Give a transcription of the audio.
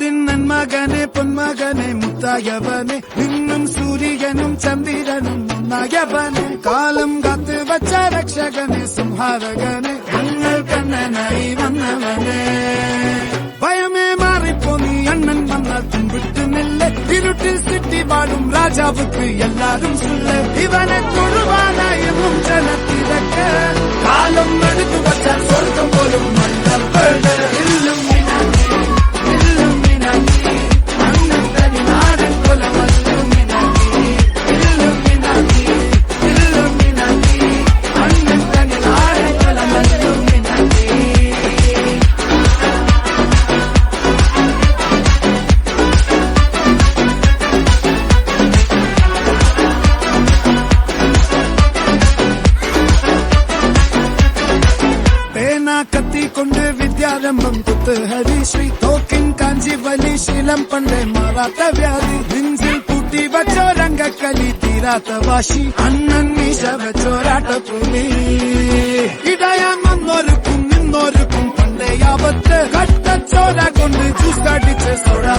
നാടിൻ നന്മകനെ പൊന്മകനെ മുത്തായവനെ നിന്നും സൂര്യനും ചന്ദ്രനും ഒന്നായവനെ കാലം കാത്ത് വച്ച രക്ഷകനെ സംഹാരകനെ ഞങ്ങൾ കണ്ണനായി വന്നവനെ ഭയമേ മാറിപ്പോ നീ അണ്ണൻ വന്നാൽ തുമ്പിട്ടുന്നില്ല ഇരുട്ടിൽ സിറ്റി വാടും രാജാവുക്ക് എല്ലാരും സുല്ല ഇവനെ തൊഴുവാനായും ജനത്തിരക്ക് കാലം എടുത്തു വച്ചാൽ സ്വർഗം പോലും മണ്ണപ്പേട് കത്തിക്കൊണ്ട് വിദ്യാരംഭം കുത്ത് ഹരിശ്രീ തോക്കിൻ കാഞ്ചി വലി ശീലം പണ്ടേ മാറാത്ത വ്യാധി നെഞ്ചിൽ കൂട്ടി വച്ചോരംഗക്കലി തീരാത്ത വാശി അണ്ണൻ മീശ വെച്ചോരാട്ടപ്പുലി ഇടയാൻ വന്നോർക്കും നിന്നോർക്കും പണ്ടേ ആപത്ത് കട്ടച്ചോര കൊണ്ട് ജ്യൂസ് കടിച്ച് സോഡാ